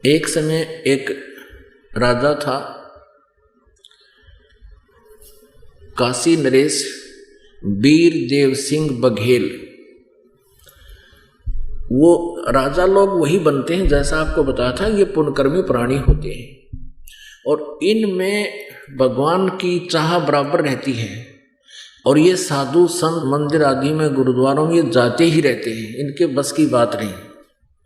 एक समय एक राजा था, काशी नरेश वीर देव सिंह बघेल। वो राजा लोग वही बनते हैं जैसा आपको बताया था, ये पुण्यकर्मी प्राणी होते हैं और इनमें भगवान की चाह बराबर रहती है। और ये साधु संत मंदिर आदि में गुरुद्वारों में ये जाते ही रहते हैं, इनके बस की बात नहीं।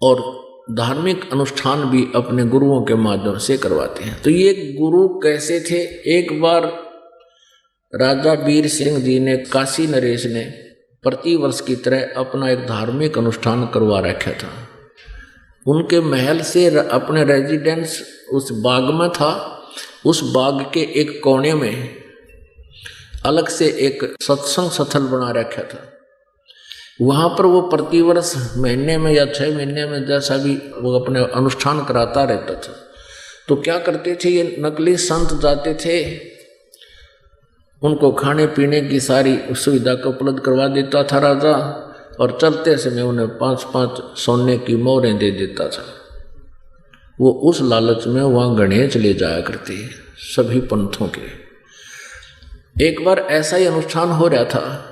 और धार्मिक अनुष्ठान भी अपने गुरुओं के माध्यम से करवाते हैं। तो ये गुरु कैसे थे? एक बार राजा वीर सिंह जी ने, काशी नरेश ने प्रतिवर्ष की तरह अपना एक धार्मिक अनुष्ठान करवा रखा था। उनके महल से अपने रेजिडेंस उस बाग में था। उस बाग के एक कोने में अलग से एक सत्संग स्थल बना रखा था। वहाँ पर वो प्रतिवर्ष महीने में या 6 महीने में जैसा भी वो अपने अनुष्ठान कराता रहता था। तो क्या करते थे, ये नकली संत जाते थे, उनको खाने पीने की सारी सुविधा को उपलब्ध करवा देता था राजा, और चलते समय उन्हें 5-5 सोने की मोहरें दे देता था। वो उस लालच में वहाँ गणेश ले जाया करते सभी पंथों के। एक बार ऐसा ही अनुष्ठान हो रहा था,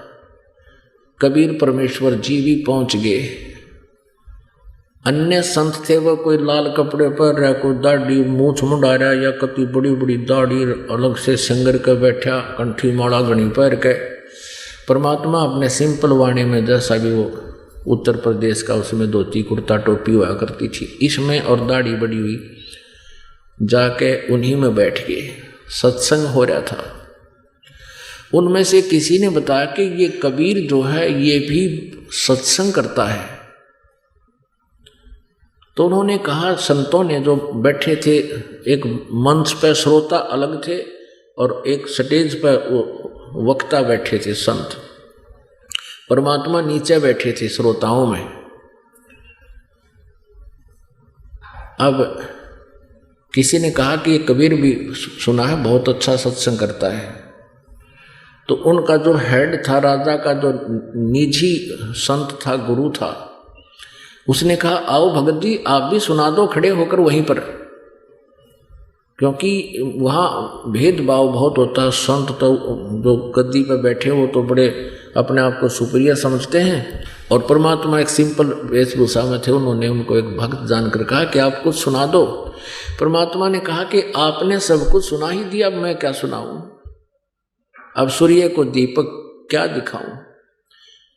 कबीर परमेश्वर जी भी पहुँच गए। अन्य संत थे, वो कोई लाल कपड़े पर रहा, कोई दाढ़ी मूछ मुंडा रहा, या कभी बड़ी बड़ी दाढ़ी अलग से सिंगर के बैठा, कंठी माला घनी पैर के। परमात्मा अपने सिंपल वाणी में जैसा भी वो उत्तर प्रदेश का, उसमें धोती कुर्ता टोपी हुआ करती थी, इसमें और दाढ़ी बड़ी हुई, जाके उन्हीं में बैठ गए। सत्संग हो रहा था। उनमें से किसी ने बताया कि ये कबीर जो है ये भी सत्संग करता है। तो उन्होंने कहा, संतों ने जो बैठे थे, एक मंच पर श्रोता अलग थे और एक स्टेज पर वक्ता बैठे थे संत। परमात्मा नीचे बैठे थे श्रोताओं में। अब किसी ने कहा कि ये कबीर भी सुना है, बहुत अच्छा सत्संग करता है। तो उनका जो हेड था, राजा का जो निजी संत था, गुरु था, उसने कहा, आओ भगत जी आप भी सुना दो खड़े होकर वहीं पर, क्योंकि वहाँ भेदभाव बहुत होता है। संत तो जो गद्दी पर बैठे वो तो बड़े अपने आप को सुपीरियर समझते हैं, और परमात्मा एक सिंपल वेशभूषा में थे। उन्होंने उनको एक भक्त जानकर कहा कि आप कुछ सुना दो। परमात्मा ने कहा कि आपने सब कुछ सुना ही दिया, अब मैं क्या सुनाऊं? अब सूर्य को दीपक क्या दिखाऊं?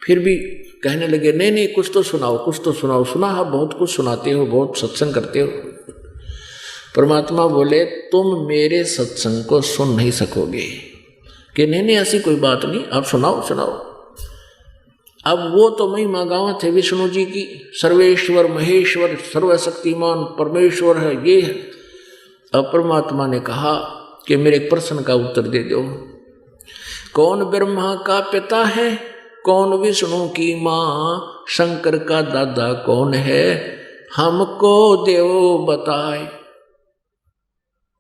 फिर भी कहने लगे, नहीं नहीं कुछ तो सुनाओ, कुछ तो सुनाओ। सुना है, बहुत कुछ सुनाते हो, बहुत सत्संग करते हो। परमात्मा बोले, तुम मेरे सत्संग को सुन नहीं सकोगे। कि नहीं नहीं ऐसी कोई बात नहीं, आप सुनाओ सुनाओ। अब वो तो महिमा गाँव थे विष्णु जी की, सर्वेश्वर महेश्वर सर्वशक्तिमान परमेश्वर है, ये है। अब परमात्मा ने कहा कि मेरे एक प्रश्न का उत्तर दे दो। कौन ब्रह्मा का पिता है? कौन विष्णु की माँ? शंकर का दादा कौन है? हमको देव बताए।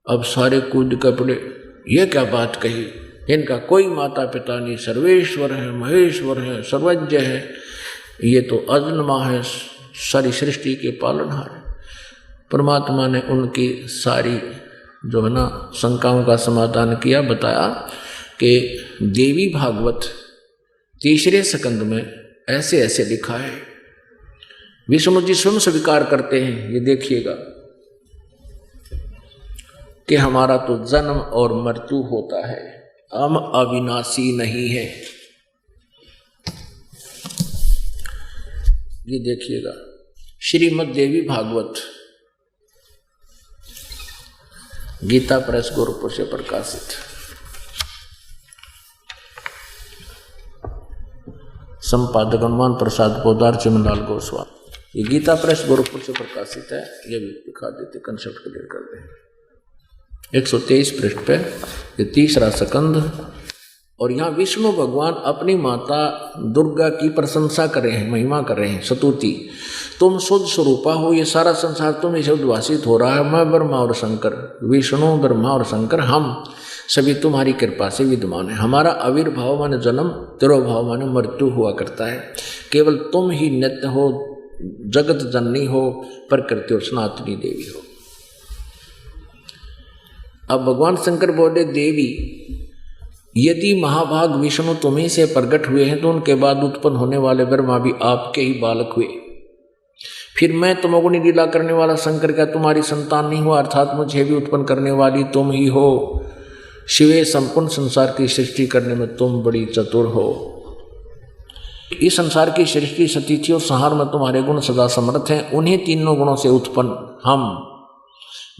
अब सारे कूद के पड़े, ये क्या बात कही? इनका कोई माता पिता नहीं, सर्वेश्वर है, महेश्वर है, सर्वज्ञ है, ये तो अजन्मा है, सारी सृष्टि के पालनहार है। परमात्मा ने उनकी सारी जो है ना शंकाओं का समाधान किया, बताया कि देवी भागवत 3 स्कंद में ऐसे ऐसे लिखा है। विष्णु जी स्वयं स्वीकार करते हैं, ये देखिएगा कि हमारा तो जन्म और मृत्यु होता है, हम अविनाशी नहीं है। ये देखिएगा, श्रीमद् देवी भागवत गीता प्रेस गोरखपुर से प्रकाशित, संपादक हनुमान प्रसाद पोदार चिमनलाल गोस्वामी। ये गीता प्रेस गोरखपुर से प्रकाशित है। ये भी दिखा देते, कंसेप्ट क्लियर कर दें। 123 पृष्ठ पे ये 3 स्कंद। और यहाँ विष्णु भगवान अपनी माता दुर्गा की प्रशंसा कर रहे हैं, महिमा कर रहे हैं, स्तुति। तुम शुद्ध स्वरूपा हो, ये सारा संसार तुम इसे उद्वासित हो रहा है। मैं ब्रह्मा और शंकर, विष्णु ब्रह्मा और शंकर, हम सभी तुम्हारी कृपा से विद्यमान है। हमारा आविर्भाव माने जन्म, तिरोभाव माने मृत्यु हुआ करता है। केवल तुम ही नित्य हो, जगत जननी हो, प्रकृति और सनातनी देवी हो। अब भगवान शंकर बोले, देवी यदि महाभाग विष्णु तुम्हीं से प्रकट हुए हैं तो उनके बाद उत्पन्न होने वाले ब्रह्मा भी आपके ही बालक हुए। फिर मैं तमोगुणी लीला करने वाला शंकर क्या तुम्हारी संतान नहीं हुआ? अर्थात मुझे भी उत्पन्न करने वाली तुम ही हो। शिवे संपूर्ण संसार की सृष्टि करने में तुम बड़ी चतुर हो। इस संसार की सृष्टि सतीथि और संहार में तुम्हारे गुण सदा समर्थ हैं। उन्हीं तीनों गुणों से उत्पन्न हम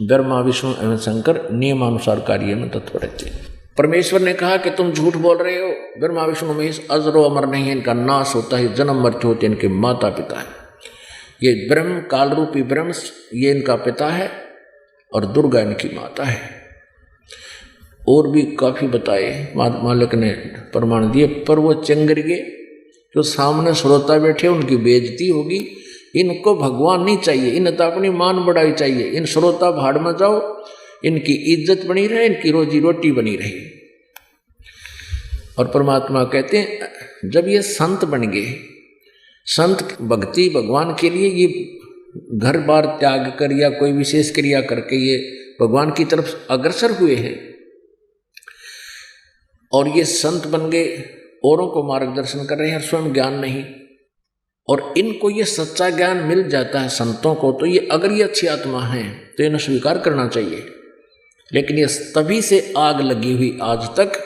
ब्रह्मा विष्णु एवं शंकर नियमानुसार कार्य में तत्पर रहते हैं। परमेश्वर ने कहा कि तुम झूठ बोल रहे हो, ब्रह्मा विष्णु महेश अजरो अमर नहीं है, इनका नाश होता है, जन्म मृत्यु होती है, इनके माता पिता है। ये ब्रह्म काल रूपी ब्रह्म ये इनका पिता है और दुर्गा इनकी माता है। और भी काफी बताए मालिक ने प्रमाण दिए, पर वो चंगरगे जो सामने श्रोता बैठे उनकी बेइज्जती होगी। इनको भगवान नहीं चाहिए, इन्हें तो अपनी मान बढ़ाई चाहिए। इन श्रोता भाड़ में जाओ, इनकी इज्जत बनी रहे, इनकी रोजी रोटी बनी रहे। और परमात्मा कहते हैं जब ये संत बन गए, संत भक्ति भगवान के लिए ये घर बार त्याग कर या कोई विशेष क्रिया करके ये भगवान की तरफ अग्रसर हुए हैं और ये संत बन गए, औरों को मार्गदर्शन कर रहे हैं, स्वयं ज्ञान नहीं। और इनको ये सच्चा ज्ञान मिल जाता है संतों को, तो ये अगर ये अच्छी आत्मा है तो इन्हें स्वीकार करना चाहिए। लेकिन ये तभी से आग लगी हुई आज तक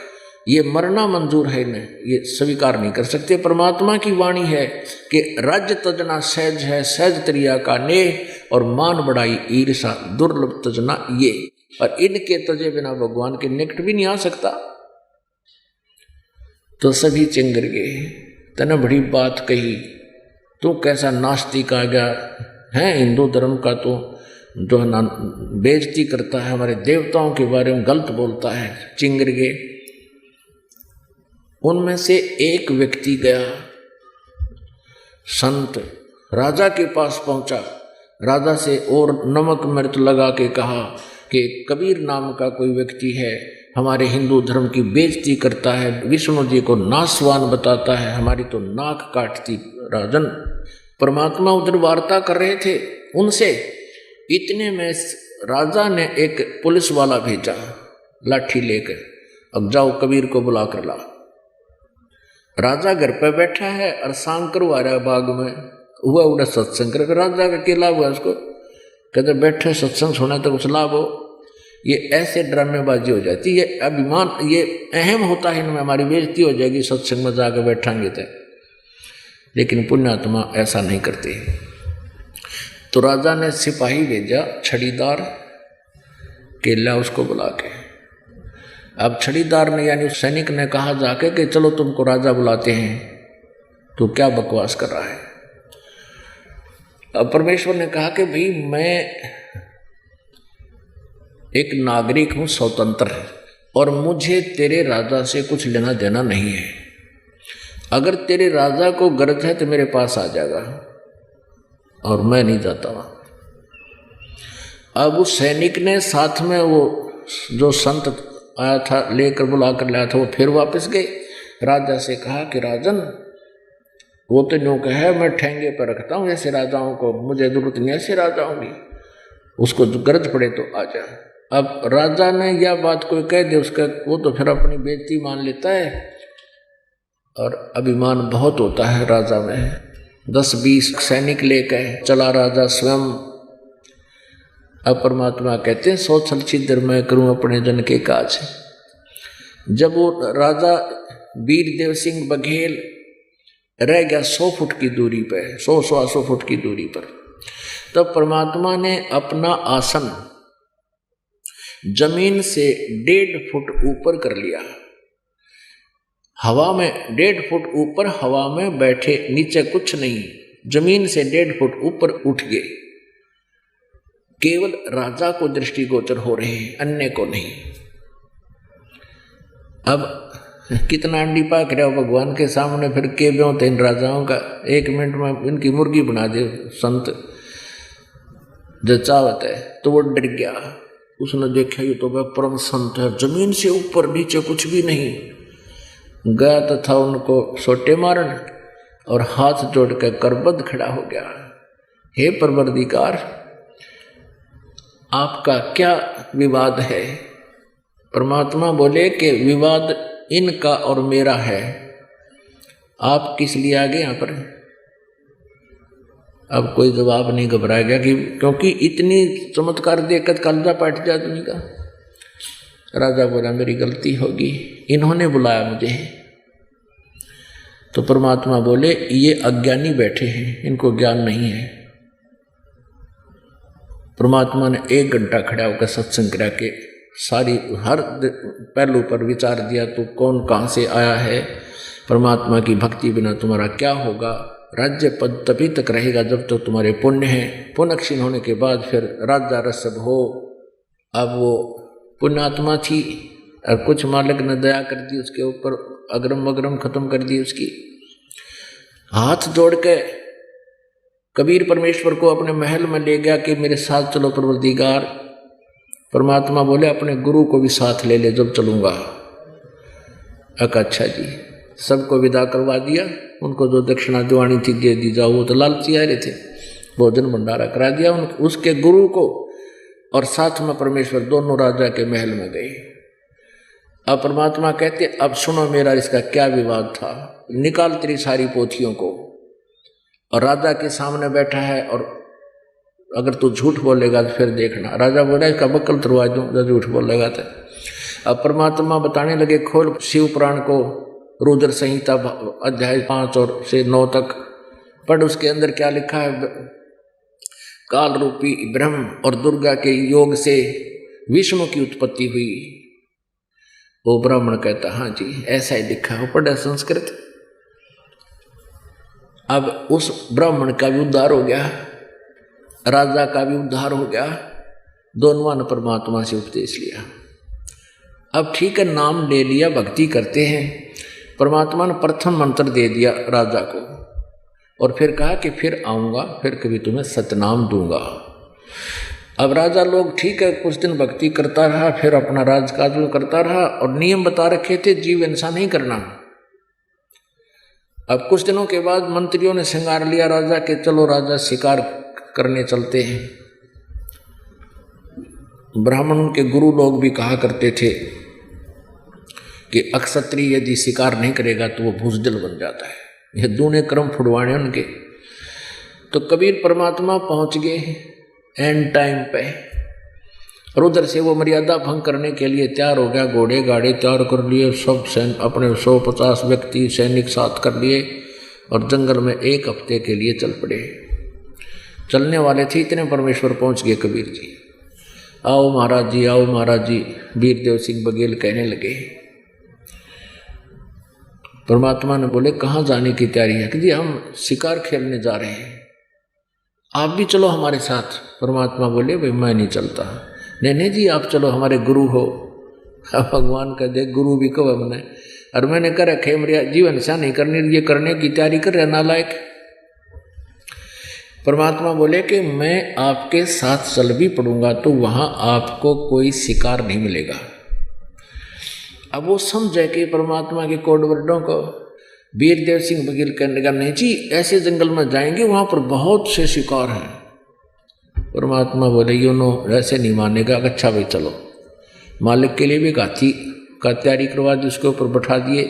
ये मरना मंजूर है, इन्हें ये स्वीकार नहीं कर सकते। परमात्मा की वाणी है कि राज्य तजना सहज है, सहज त्रिया का नेह और मान बढ़ाई ईर्षा दुर्लभ तजना ये। और इनके तजे बिना भगवान के निकट भी नहीं आ सकता। तो सभी चिंगर गए, तने बड़ी बात कही, तू कैसा नास्तिक आ गया है, हिंदू धर्म का तो जो बेइज्जती करता है, हमारे देवताओं के बारे में गलत बोलता है। चिंगर गए। उनमें से एक व्यक्ति गया, संत राजा के पास पहुंचा, राजा से और नमक मिर्च लगा के कहा कि कबीर नाम का कोई व्यक्ति है, हमारे हिंदू धर्म की बेइज्जती करता है, विष्णु जी को नासवान बताता है, हमारी तो नाक काटती। राजन परमात्मा उधर वार्ता कर रहे थे उनसे। इतने में राजा ने एक पुलिस वाला भेजा लाठी लेकर, अब जाओ कबीर को बुला कर ला। राजा घर पे बैठा है और सांग करवा रहा है, बाग में हुआ उड़ा सत्संग कर। राजा का क्या लाभ हुआ उसको? कहते बैठे सत्संग सुना तो कुछ लाभ हो। ये ऐसे ड्रामेबाजी हो जाती है, ये अभिमान, ये अहम होता है इनमें, हमारी बेइज्जती हो जाएगी सत्संग में जाकर बैठांगे तो। लेकिन पुण्यात्मा ऐसा नहीं करते। तो राजा ने सिपाही भेजा छड़ीदार के ला उसको बुला के। अब छड़ीदार ने यानी सैनिक ने कहा जाके कि चलो तुमको राजा बुलाते हैं, तो क्या बकवास कर रहा है। अब परमेश्वर ने कहा कि भाई मैं एक नागरिक हूं, स्वतंत्र, और मुझे तेरे राजा से कुछ लेना देना नहीं है। अगर तेरे राजा को गरज है तो मेरे पास आ जाएगा, और मैं नहीं जाता वहां। अब उस सैनिक ने साथ में वो जो संत आया था लेकर बुला कर लाया था, वो फिर वापस गए। राजा से कहा कि राजन वो तो न्यू कहे मैं ठेंगे पर रखता हूँ ऐसे राजाओं को, मुझे जरूरत नहीं ऐसे राजाओं की, उसको गरज पड़े तो आ जा। अब राजा ने यह बात कोई कह दे उसका, वो तो फिर अपनी बेइज्जती मान लेता है, और अभिमान बहुत होता है राजा में। 10-20 सैनिक लेकर चला राजा स्वयं। अब परमात्मा कहते हैं 100 छल छिद्र मैं करूं अपने जन के काज। जब वो राजा वीरदेव सिंह बघेल रह गया 100 फुट की दूरी पे, 100-125 फुट की दूरी पर, तब परमात्मा ने अपना आसन जमीन से 1.5 फुट ऊपर कर लिया। हवा में 1.5 फुट ऊपर हवा में बैठे, नीचे कुछ नहीं, जमीन से 1.5 फुट ऊपर उठ गए। केवल राजा को दृष्टिगोचर हो रहे हैं, अन्य को नहीं। अब कितना अंडी पाक रहे हो भगवान के सामने, फिर के ब्यों थे इन राजाओं का। 1 मिनट में इनकी मुर्गी बना दे संत जचावत है। तो वो डर गया, उसने देखा ये तो वह परम संत है, जमीन से ऊपर नीचे कुछ भी नहीं। गया तो था उनको सोटे मारन, और हाथ जोड़ कर करबद्ध खड़ा हो गया, हे परवरदिगार आपका क्या विवाद है, परमात्मा बोले कि विवाद इनका और मेरा है, आप किस लिए आ गए यहाँ पर? अब कोई जवाब नहीं, घबरा गया कि क्योंकि इतनी चमत्कार देखकर कलजा पाट जाए आदमी का। राजा बोला मेरी गलती होगी, इन्होंने बुलाया मुझे। तो परमात्मा बोले ये अज्ञानी बैठे हैं, इनको ज्ञान नहीं है। परमात्मा ने 1 घंटा खड़ा होकर सत्संग करा के सारी हर पहलू पर विचार दिया। तो कौन कहाँ से आया है, परमात्मा की भक्ति बिना तुम्हारा क्या होगा, राज्य पद तभी तक रहेगा जब तक तो तुम्हारे पुण्य हैं, पुण्य क्षीण होने के बाद फिर राजा रसद हो। अब वो पुण्यात्मा थी और कुछ मालिक ने दया कर दी उसके ऊपर, अग्रम वग्रम खत्म कर दी उसकी। हाथ जोड़ के कबीर परमेश्वर को अपने महल में ले गया कि मेरे साथ चलो परवरदिगार। परमात्मा बोले अपने गुरु को भी साथ ले ले जब चलूंगा। अच्छा जी, सबको विदा करवा दिया, उनको जो दक्षिणा दिवानी थी दे दी, जाओ। वो तो लालची आ रहे थे, भोजन भंडारा करा दिया उसके गुरु को, और साथ में परमेश्वर दोनों राजा के महल में गए। अब परमात्मा कहते अब सुनो मेरा इसका क्या विवाद था, निकाल तेरी सारी पोथियों को। और राजा के सामने बैठा है और अगर तू झूठ बोलेगा तो फिर देखना। राजा बोला इसका बक्कल तुरवा दूं जब झूठ बोलेगा तो। अब परमात्मा बताने लगे खोल शिव पुराण को, रुद्र संहिता अध्याय 5 और से 9 तक पढ़, उसके अंदर क्या लिखा है। काल रूपी ब्रह्म और दुर्गा के योग से विष्णु की उत्पत्ति हुई। वो ब्राह्मण कहता हाँ जी ऐसा ही लिखा है, वो पढ़ा संस्कृत। अब उस ब्राह्मण का भी उद्धार हो गया, राजा का भी उद्धार हो गया, दोनों ने परमात्मा से उपदेश लिया। अब ठीक है नाम ले लिया, भक्ति करते हैं। परमात्मा ने प्रथम मंत्र दे दिया राजा को और फिर कहा कि फिर आऊँगा, फिर कभी तुम्हें सतनाम दूंगा। अब राजा लोग ठीक है कुछ दिन भक्ति करता रहा, फिर अपना राजकाज करता रहा और नियम बता रखे थे जीव हिंसा नहीं करना। अब कुछ दिनों के बाद मंत्रियों ने श्रृंगार लिया राजा के, चलो राजा शिकार करने चलते हैं। ब्राह्मणों के गुरु लोग भी कहा करते थे कि अक्षत्रिय यदि शिकार नहीं करेगा तो वो भूसजल बन जाता है। ये दूने क्रम फुड़वाने उनके। तो कबीर परमात्मा पहुंच गए एंड टाइम पे, और उधर से वो मर्यादा भंग करने के लिए तैयार हो गया, घोड़े गाड़े तैयार कर लिए, सब अपने 150 व्यक्ति सैनिक साथ कर लिए और जंगल में 1 हफ्ते के लिए चल पड़े। चलने वाले थे इतने परमेश्वर पहुंच गए कबीर जी, आओ महाराज जी, आओ महाराज जी। वीरदेव सिंह बघेल कहने लगे। परमात्मा ने बोले कहाँ जाने की तैयारी है? कि जी हम शिकार खेलने जा रहे हैं, आप भी चलो हमारे साथ। परमात्मा बोले भाई मैं नहीं चलता। नहीं जी आप चलो, हमारे गुरु हो। भगवान का देख गुरु भी कब हमने, और मैंने कर रखे मेरा जीवन ऐसा नहीं करने, ये करने की तैयारी कर रहे नालायक। परमात्मा बोले कि मैं आपके साथ चल भी पड़ूंगा तो वहां आपको कोई शिकार नहीं मिलेगा। अब वो समझे कि परमात्मा के कोड वर्डों को। वीरदेव सिंह बघेल कहने का नहीं जी ऐसे जंगल में जाएंगे वहां पर बहुत से शिकार हैं। परमात्मा बोले यू नो ऐसे नहीं मानेगा। अच्छा भाई चलो। मालिक के लिए भी हाथी का तैयारी करवा दी, उसके ऊपर बैठा दिए।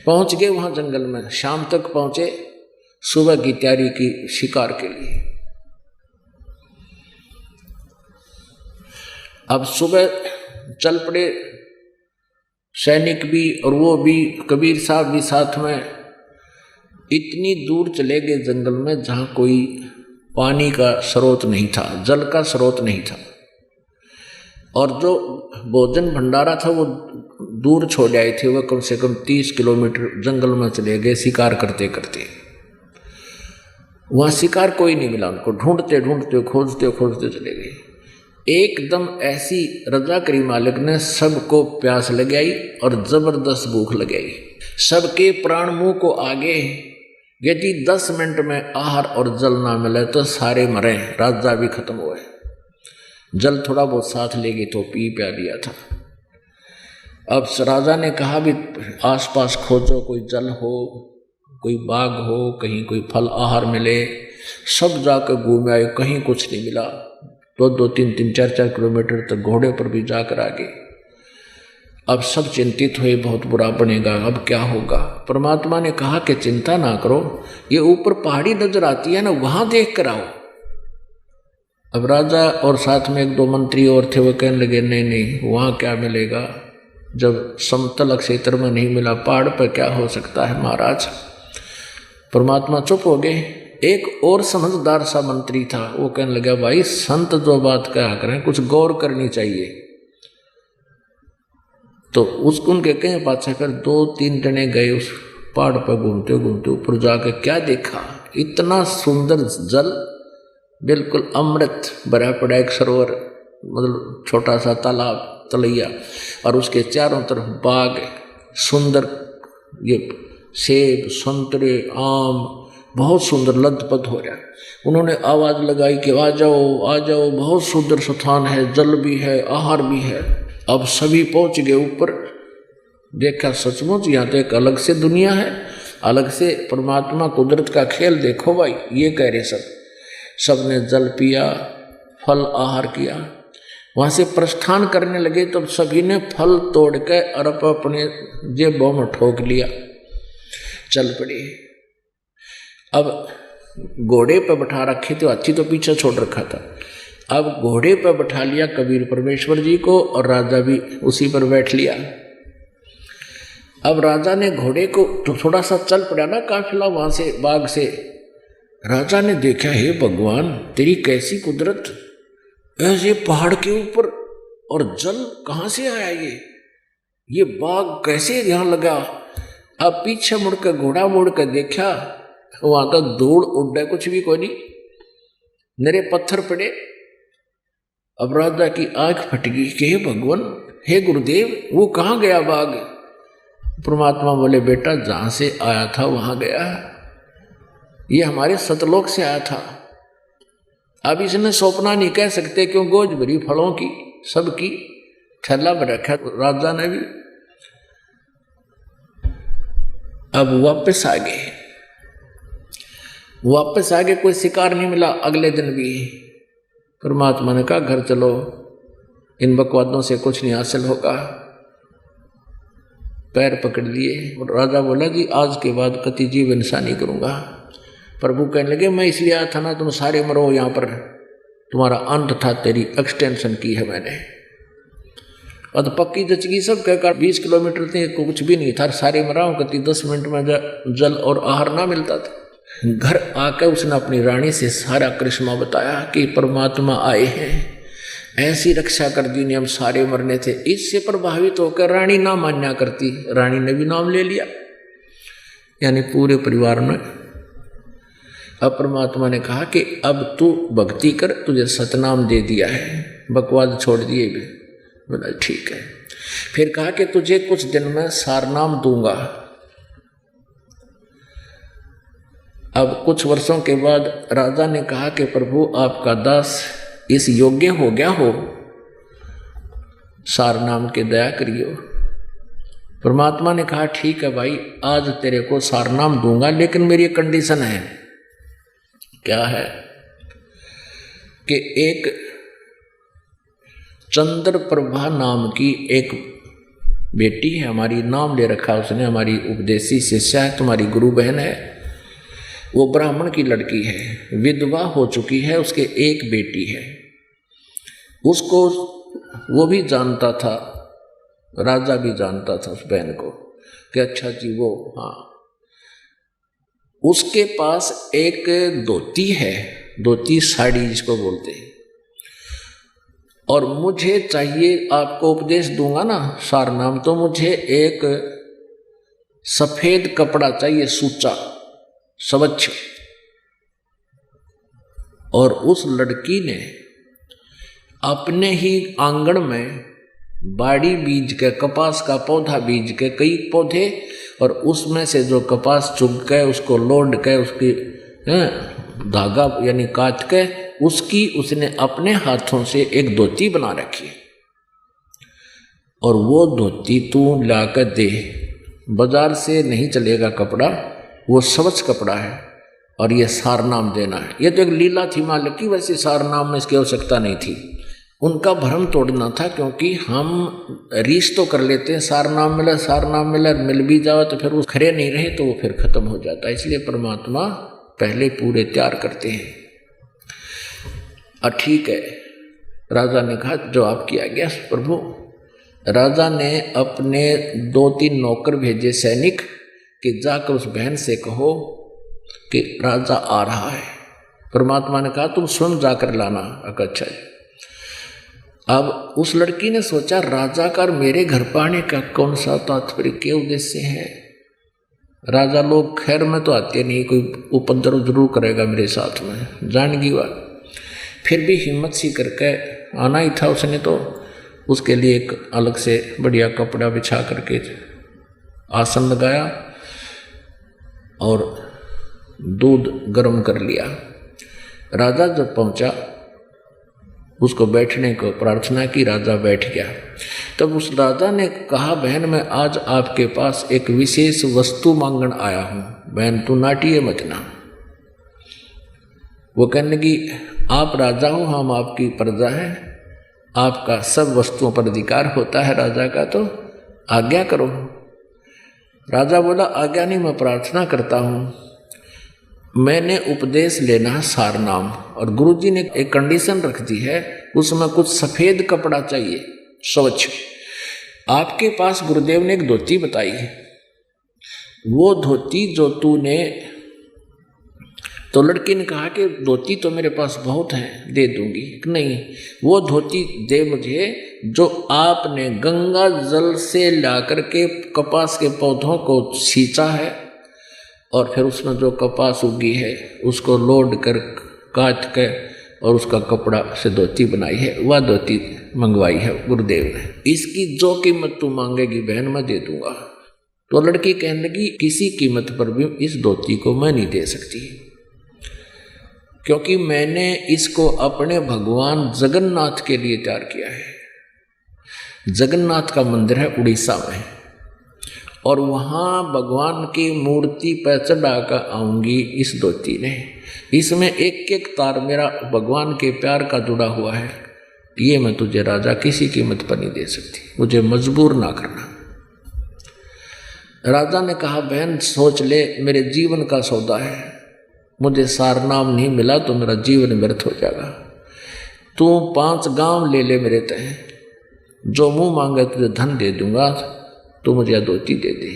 पहुंच गए वहां जंगल में, शाम तक पहुंचे, सुबह की तैयारी की शिकार के लिए। अब सुबह चल पड़े सैनिक भी और वो भी, कबीर साहब भी साथ में। इतनी दूर चले गए जंगल में जहाँ कोई पानी का स्रोत नहीं था, जल का स्रोत नहीं था, और जो भोजन भंडारा था वो दूर छोड़ आए थे। वह कम से कम 30 किलोमीटर जंगल में चले गए शिकार करते करते। वहाँ शिकार कोई नहीं मिला उनको, ढूंढते ढूंढते खोजते खोजते चले गए। एकदम ऐसी रजा करी मालिक ने, सबको प्यास लगाई और जबरदस्त भूख लगाई। सबके प्राण मुंह को आगे। यदि 10 मिनट में आहार और जल ना मिले तो सारे मरे, राजा भी खत्म हुए। जल थोड़ा बहुत साथ ले गए तो पी प्या लिया था। अब राजा ने कहा भी आसपास खोजो, कोई जल हो, कोई बाग हो, कहीं कोई फल आहार मिले। सब जाकर घूम आए, कहीं कुछ नहीं मिला। 2-2, 3-3, 4-4 किलोमीटर तक घोड़े पर भी जाकर आ गए। अब सब चिंतित हुए, बहुत बुरा बनेगा, अब क्या होगा। परमात्मा ने कहा कि चिंता ना करो, ये ऊपर पहाड़ी नजर आती है ना, वहां देख कर आओ। अब राजा और साथ में एक दो मंत्री और थे, वो कहने लगे नहीं नहीं, वहां क्या मिलेगा, जब समतल क्षेत्र में नहीं मिला, पहाड़ पर क्या हो सकता है महाराज। परमात्मा चुप हो गए। एक और समझदार सा मंत्री था, वो कहने लगा भाई संत जो बात कहा करें कुछ गौर करनी चाहिए। तो उनके कहे पाछे फिर 2-3 जने गए उस पहाड़ पर, घूमते घूमते ऊपर जाके क्या देखा, इतना सुंदर जल, बिल्कुल अमृत भरा पड़ा एक सरोवर, मतलब छोटा सा तालाब, तलैया, और उसके चारों तरफ बाग, सुंदर ये सेब, संतरे, आम, बहुत सुंदर लदपद हो रहा। उन्होंने आवाज लगाई कि आ जाओ आ जाओ, बहुत सुंदर स्थान है, जल भी है, आहार भी है। अब सभी पहुंच गए ऊपर, देखा सचमुच यहाँ तो एक अलग से दुनिया है, अलग से परमात्मा कुदरत का खेल देखो भाई, ये कह रहे सबने जल पिया, फल आहार किया। वहां से प्रस्थान करने लगे तो सभी ने फल तोड़ के अरब अपने जेबों में ठोक लिया, चल पड़े। अब घोड़े पर बैठा रखे थे, हाथी तो पीछे छोड़ रखा था। अब घोड़े पर बैठा लिया कबीर परमेश्वर जी को, और राजा भी उसी पर बैठ लिया। अब राजा ने घोड़े को तो थोड़ा सा चल पड़ा ना काफिला वहां से, बाग से। राजा ने देखा, हे भगवान तेरी कैसी कुदरत, ऐसे पहाड़ के ऊपर, और जल कहाँ से आया, ये बाग कैसे यहाँ लगा। अब पीछे मुड़कर घोड़ा मुड़कर देखा, वहां का धूल उड़ा, कुछ भी कोई नहीं, नरे पत्थर पड़े। अब राजा की आंख फट गई कि हे भगवान, हे गुरुदेव, वो कहाँ गया बाग। परमात्मा बोले बेटा जहां से आया था वहां गया, ये हमारे सतलोक से आया था। अब इसने सौंपना नहीं कह सकते, क्यों गोज भरी फलों की, सबकी थैला में रखा राजा ने भी। अब वापस आ गए, कोई शिकार नहीं मिला। अगले दिन भी परमात्मा ने कहा घर चलो, इन बकवादों से कुछ नहीं हासिल होगा। पैर पकड़ लिए और राजा बोला जी आज के बाद कति जीव हिंसा नहीं करूंगा। प्रभु कहने लगे मैं इसलिए आया था ना, तुम सारे मरो यहाँ पर, तुम्हारा अंत था, तेरी एक्सटेंशन की है मैंने। और तो पक्की जचगी सब कहकर 20 किलोमीटर थे, कुछ भी नहीं था, सारे मराओ कति 10 मिनट में जल और आहार ना मिलता था। घर आकर उसने अपनी रानी से सारा करिश्मा बताया कि परमात्मा आए हैं, ऐसी रक्षा कर दी ने, हम सारे मरने थे। इससे प्रभावित होकर रानी ना मान्या करती, रानी ने भी नाम ले लिया, यानी पूरे परिवार में। अब परमात्मा ने कहा कि अब तू भक्ति कर, तुझे सतनाम दे दिया है, बकवाद छोड़ दिए भी। बोला ठीक है। फिर कहा कि तुझे कुछ दिन में सारनाम दूंगा। अब कुछ वर्षों के बाद राजा ने कहा कि प्रभु आपका दास इस योग्य हो गया हो, सारनाम के दया करियो। परमात्मा ने कहा ठीक है भाई, आज तेरे को सारनाम दूंगा, लेकिन मेरी कंडीशन है। क्या है कि एक चंद्र प्रभा नाम की एक बेटी है हमारी, नाम ले रखा उसने, हमारी उपदेशी शिष्या है, तुम्हारी गुरु बहन है। वो ब्राह्मण की लड़की है, विधवा हो चुकी है, उसके एक बेटी है। उसको वो भी जानता था, राजा भी जानता था उस बहन को कि अच्छा जी वो, हाँ, उसके पास एक धोती है, धोती साड़ी जिसको बोलते हैं, और मुझे चाहिए, आपको उपदेश दूंगा ना सारनाम, तो मुझे एक सफेद कपड़ा चाहिए, सूचा स्वच्छ। और उस लड़की ने अपने ही आंगन में बाड़ी बीज के, कपास का पौधा बीज के, कई पौधे, और उसमें से जो कपास चुग के उसको लोड के, उसकी धागा यानी काट के, उसकी उसने अपने हाथों से एक धोती बना रखी है। और वो धोती तू लाकर दे, बाजार से नहीं चलेगा कपड़ा, वो स्वच्छ कपड़ा है, और ये सारनाम देना है। ये तो एक लीला थी मालिक की, वैसे सारनाम में इसकी आवश्यकता नहीं थी। उनका भ्रम तोड़ना था, क्योंकि हम रीस तो कर लेते हैं, सार नाम मिला, मिल भी जाओ तो फिर वो खरे नहीं रहे तो वो फिर खत्म हो जाता है। इसलिए परमात्मा पहले पूरे तैयार करते हैं। ठीक है, राजा ने कहा जो आपकी आज्ञा प्रभु। राजा ने अपने 2-3 नौकर भेजे सैनिक कि जाकर उस बहन से कहो कि राजा आ रहा है। परमात्मा ने कहा तुम स्वयं जाकर लाना। अच्छा जी। अब उस लड़की ने सोचा राजा का मेरे घर पाने का कौन सा तात्पर्य, क्या उद्देश्य है। राजा लोग खैर में तो आते नहीं, कोई उपद्रव जरूर करेगा मेरे साथ में, जान गई बात। फिर भी हिम्मत सी करके आना ही था उसने, तो उसके लिए एक अलग से बढ़िया कपड़ा बिछा करके आसन लगाया और दूध गर्म कर लिया। राजा जब पहुंचा उसको बैठने को प्रार्थना की, राजा बैठ गया। तब उस राजा ने कहा बहन मैं आज आपके पास एक विशेष वस्तु मांगन आया हूं, बहन तू नाटिए मत ना। वो कहने लगी आप राजा हो, हम आपकी प्रजा हैं, आपका सब वस्तुओं पर अधिकार होता है राजा का, तो आज्ञा करो। राजा बोला आज्ञा नहीं, मैं प्रार्थना करता हूँ। मैंने उपदेश लेना है सार नाम, और गुरुजी ने एक कंडीशन रख दी है, उसमें कुछ सफ़ेद कपड़ा चाहिए स्वच्छ। आपके पास गुरुदेव ने एक धोती बताई है, वो धोती जो तूने, तो लड़की ने कहा कि धोती तो मेरे पास बहुत है, दे दूंगी। नहीं, वो धोती दे मुझे जो आपने गंगा जल से ला करके कपास के पौधों को सींचा है और फिर उसमें जो कपास उगी है उसको लोड कर काट के और उसका कपड़ा से धोती बनाई है, वह धोती मंगवाई है गुरुदेव ने। इसकी जो कीमत तू मांगेगी बहन मैं दे दूंगा। तो लड़की कहने लगी किसी कीमत पर भी इस धोती को मैं नहीं दे सकती, क्योंकि मैंने इसको अपने भगवान जगन्नाथ के लिए तैयार किया है। जगन्नाथ का मंदिर है उड़ीसा में, और वहाँ भगवान की मूर्ति पर चढ़ा कर आऊँगी इस धोती ने। इसमें एक एक तार मेरा भगवान के प्यार का जुड़ा हुआ है, ये मैं तुझे राजा किसी कीमत पर नहीं दे सकती, मुझे मजबूर ना करना। राजा ने कहा बहन सोच ले, मेरे जीवन का सौदा है, मुझे सार नाम नहीं मिला तो मेरा जीवन व्यर्थ हो जाएगा। तू 5 गांव ले ले मेरे तय, जो मुंह मांगे तुझे धन दे दूंगा, तो मुझे यह धोती दे दे।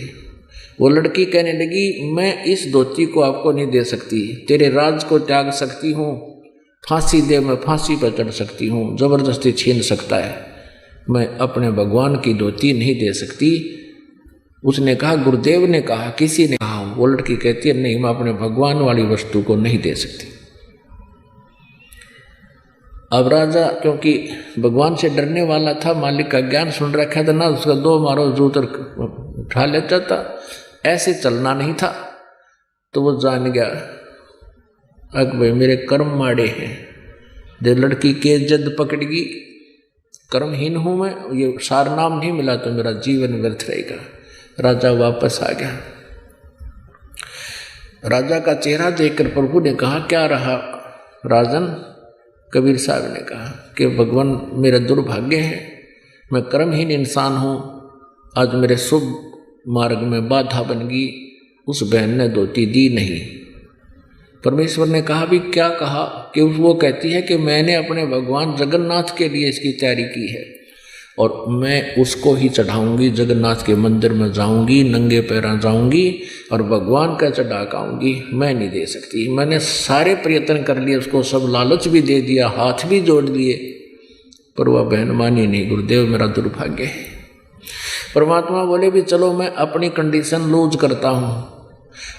वो लड़की कहने लगी मैं इस धोती को आपको नहीं दे सकती, तेरे राज को त्याग सकती हूँ, फांसी दे मैं फांसी पर चढ़ सकती हूँ, जबरदस्ती छीन सकता है, मैं अपने भगवान की धोती नहीं दे सकती। उसने कहा गुरुदेव ने कहा, किसी ने कहा। वो लड़की कहती है नहीं, मैं अपने भगवान वाली वस्तु को नहीं दे सकती। अब राजा क्योंकि भगवान से डरने वाला था, मालिक का ज्ञान सुन रखा था ना, उसका 2 मारो जूतर उठा लेता था, ऐसे चलना नहीं था। तो वो जान गया अक भाई मेरे कर्म माड़े हैं, जब लड़की के जद पकड़गी, कर्महीन हूँ मैं, ये सार नाम नहीं मिला तो मेरा जीवन व्यर्थ रहेगा। राजा वापस आ गया। राजा का चेहरा देखकर प्रभु ने कहा क्या रहा राजन। कबीर साहब ने कहा कि भगवान मेरा दुर्भाग्य है, मैं कर्महीन इंसान हूँ, आज मेरे शुभ मार्ग में बाधा बन गई, उस बहन ने धोती दी नहीं। परमेश्वर ने कहा भी क्या कहा कि वो कहती है कि मैंने अपने भगवान जगन्नाथ के लिए इसकी तैयारी की है और मैं उसको ही चढ़ाऊंगी, जगन्नाथ के मंदिर में जाऊंगी, नंगे पैर जाऊंगी और भगवान का चढ़ा आऊंगी, मैं नहीं दे सकती। मैंने सारे प्रयत्न कर लिए, उसको सब लालच भी दे दिया, हाथ भी जोड़ लिए, पर वह बहन मानी नहीं। गुरुदेव मेरा दुर्भाग्य है। परमात्मा बोले भी चलो मैं अपनी कंडीशन लूज करता हूँ,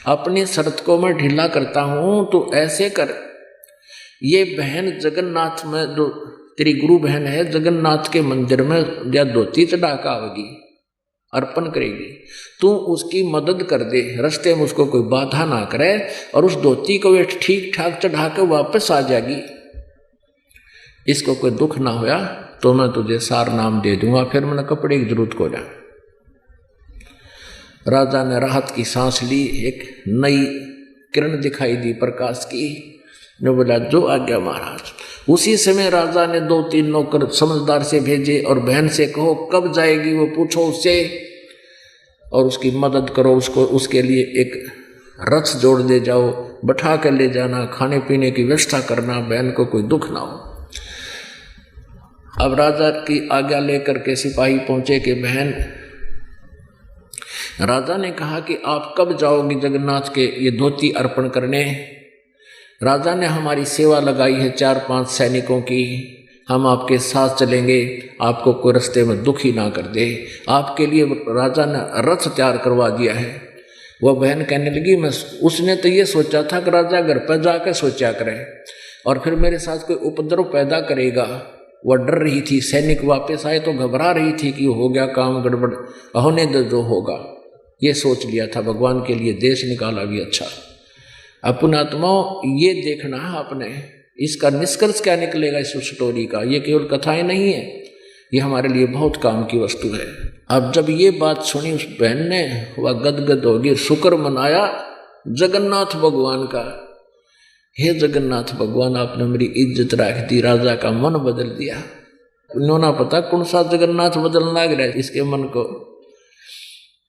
अपनी शर्त को मैं ढीला करता हूँ, तो ऐसे कर, ये बहन जगन्नाथ में जो तेरी गुरु बहन है, जगन्नाथ के मंदिर में या धोती चढ़ा कर आवेगी, अर्पण करेगी, तू उसकी मदद कर दे, रास्ते में उसको कोई बाधा ना करे और उस धोती को वे ठीक ठाक चढ़ा के वापस आ जाएगी, इसको कोई दुख ना होया तो मैं तुझे सार नाम दे दूंगा, फिर मैंने कपड़े की जरूरत को जा। राजा ने राहत की सांस ली, एक नई किरण दिखाई दी प्रकाश की। ने बोला जो आज्ञा महाराज। उसी समय राजा ने 2-3 नौकर समझदार से भेजे और बहन से कहो कब जाएगी वो पूछो उससे और उसकी मदद करो, उसको उसके लिए एक रथ जोड़ दे जाओ, बैठा कर ले जाना, खाने पीने की व्यवस्था करना, बहन को कोई दुख ना हो। अब राजा की आज्ञा लेकर के सिपाही पहुंचे कि बहन, राजा ने कहा कि आप कब जाओगी जगन्नाथ के ये धोती अर्पण करने? राजा ने हमारी सेवा लगाई है 4-5 सैनिकों की, हम आपके साथ चलेंगे, आपको कोई रास्ते में दुखी ना कर दे। आपके लिए राजा ने रथ तैयार करवा दिया है। वह बहन कहने लगी मैं उसने तो ये सोचा था कि राजा घर पर जाकर सोचा करे और फिर मेरे साथ कोई उपद्रव पैदा करेगा। वह डर रही थी, सैनिक वापस आए तो घबरा रही थी कि हो गया काम गड़बड़, होने दो जो होगा। ये सोच लिया था भगवान के लिए देश निकाला भी अच्छा। अपनात्माओं ये देखना है आपने, इसका निष्कर्ष क्या निकलेगा इस स्टोरी का। ये केवल कथाएं नहीं है, ये हमारे लिए बहुत काम की वस्तु है। अब जब ये बात सुनी उस बहन ने, वह गदगद होगी, शुक्र मनाया जगन्नाथ भगवान का। हे जगन्नाथ भगवान, आपने मेरी इज्जत रख दी, राजा का मन बदल दिया। इन्होंने पता कौन सा जगन्नाथ बदलने लग रहा है इसके मन को,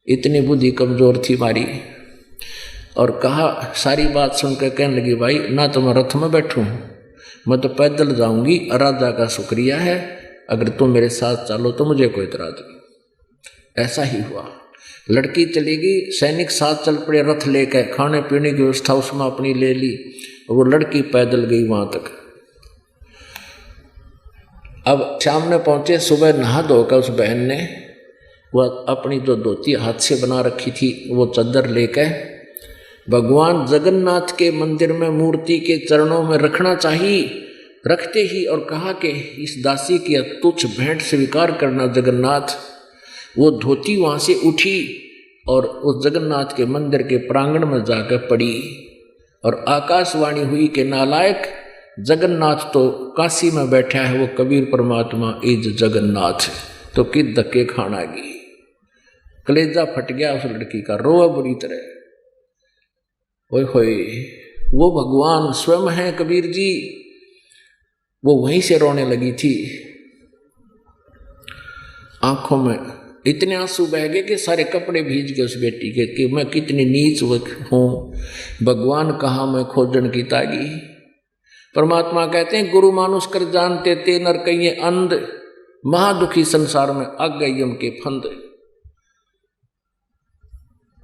इतनी बुद्धि कमजोर थी मारी। और कहा, सारी बात सुनकर कहने लगी भाई ना तो मैं रथ में बैठूं, मैं तो पैदल जाऊंगी। राजा का शुक्रिया है, अगर तुम मेरे साथ चलो तो मुझे कोई इतराज नहीं। ऐसा ही हुआ, लड़की चली गई, सैनिक साथ चल पड़े रथ लेकर, खाने पीने की व्यवस्था उसमें अपनी ले ली, वो लड़की पैदल गई वहां तक। अब शाम में पहुंचे, सुबह नहा धोकर उस बहन ने वह अपनी जो धोती हाथ से बना रखी थी वो चादर लेकर भगवान जगन्नाथ के मंदिर में मूर्ति के चरणों में रखना चाहिए, रखते ही और कहा कि इस दासी की तुच्छ भेंट स्वीकार करना जगन्नाथ। वो धोती वहाँ से उठी और उस जगन्नाथ के मंदिर के प्रांगण में जाकर पड़ी और आकाशवाणी हुई कि नालायक, जगन्नाथ तो काशी में बैठा है, वो कबीर परमात्मा इज जगन्नाथ। तो कित धक्के खाना गई, कलेजा फट गया उस लड़की का, रोआ बुरी तरह। ओए होए, वो भगवान स्वयं है कबीर जी। वो वहीं से रोने लगी थी, आंखों में इतने आंसू बह गए कि सारे कपड़े भीज गए उस बेटी के कि मैं कितनी नीच हूँ, भगवान कहाँ मैं खोजन की तागी। परमात्मा कहते हैं गुरु मानुष कर जानते ते नर कहिए अंध, महादुखी संसार में अग गई यम के फंद।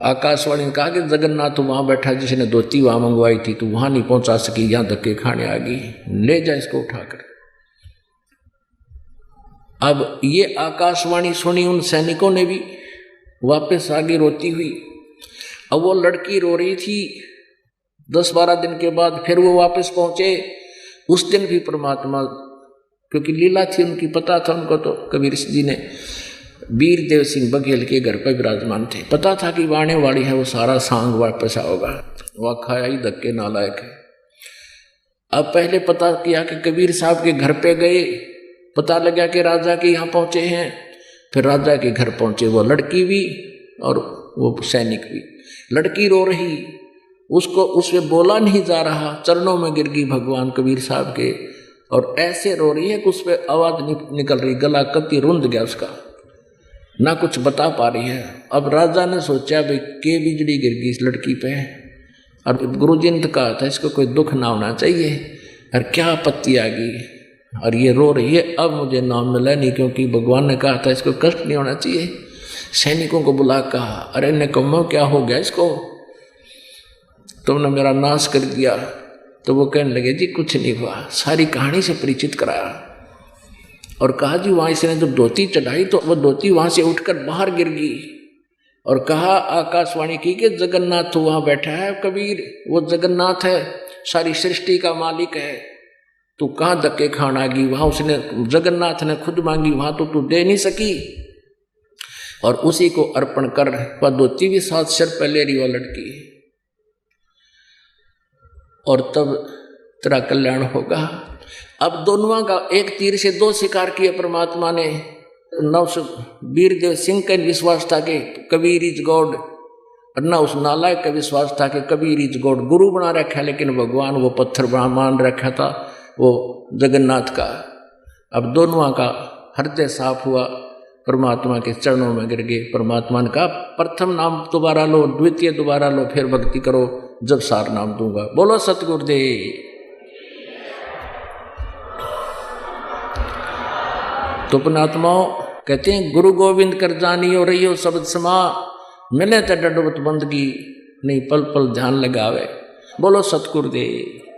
आकाशवाणी ने कहा कि जगन्नाथ वहां बैठा जिसने धोती वहां मंगवाई थी, तू वहां नहीं पहुंचा सकी, यहां धक्के खाने आ गई, ले जा इसको उठाकर। अब ये आकाशवाणी सुनी उन सैनिकों ने भी, वापस आगे रोती हुई। अब वो लड़की रो रही थी। 10-12 दिन के बाद फिर वो वापस पहुंचे। उस दिन भी परमात्मा, क्योंकि लीला थी उनकी, पता था उनको, तो कबीर जी ने वीर देव सिंह बघेल के घर पर विराजमान थे, पता था कि वाणे वाली है वो सारा सांग वापस आओगा, वह खाया ही धक्के नालायक है। अब पहले पता किया कि कबीर साहब के घर पे गए, पता लगा कि राजा के यहाँ पहुंचे हैं। फिर राजा के घर पहुंचे, वो लड़की भी और वो सैनिक भी। लड़की रो रही, उसको उससे बोला नहीं जा रहा, चरणों में गिर गई भगवान कबीर साहब के, और ऐसे रो रही है कि उस पर आवाज निकल रही, गला कति रुंध गया उसका, ना कुछ बता पा रही है। अब राजा ने सोचा भाई के बिजली गिर गई इस लड़की पे, और गुरुजी ने कहा था इसको कोई दुख ना होना चाहिए, और क्या आपत्ति आ गई, और ये रो रही है, अब मुझे नाम मिला नहीं, क्योंकि भगवान ने कहा था इसको कष्ट नहीं होना चाहिए। सैनिकों को बुला कहा, अरे निकम्मो क्या हो गया इसको, तुमने मेरा नाश कर दिया। तो वो कहने लगे जी कुछ नहीं हुआ, सारी कहानी से परिचित कराया और कहा जी वहाँ इसने जब धोती चढ़ाई तो वो धोती वहाँ से उठकर बाहर गिर गई, और कहा आकाशवाणी की कि जगन्नाथ वहाँ बैठा है कबीर, वो जगन्नाथ है, सारी सृष्टि का मालिक है, तू कहाँ धक्के खाना गई, वहाँ उसने जगन्नाथ ने खुद मांगी, वहाँ तो तू दे नहीं सकी, और उसी को अर्पण कर। वह धोती भी साथ सिर पर ले रही वो लड़की, और तब तेरा कल्याण होगा। अब दोनों का एक तीर से 2 शिकार किए परमात्मा ने। वीर देव सिंह का विश्वास था कि कबीर इज गॉड, ना उस नालायक का विश्वास था कि कबीर इस गौड़ गुरु बना रखा है, लेकिन भगवान वो पत्थर मान रखा था वो जगन्नाथ का। अब दोनों का हृदय साफ हुआ, परमात्मा के चरणों में गिर गए। परमात्मा ने कहा प्रथम नाम दोबारा लो, द्वितीय दोबारा लो, फिर भक्ति करो, जब सार नाम दूंगा। बोलो सतगुरुदेव। तो पुणात्माओं कहते हैं गुरु गोविंद कर जानियो रहियो शब्द समा, मिले तो डडबत बंदगी नहीं पल पल ध्यान लगावे। बोलो सतगुरुदेव।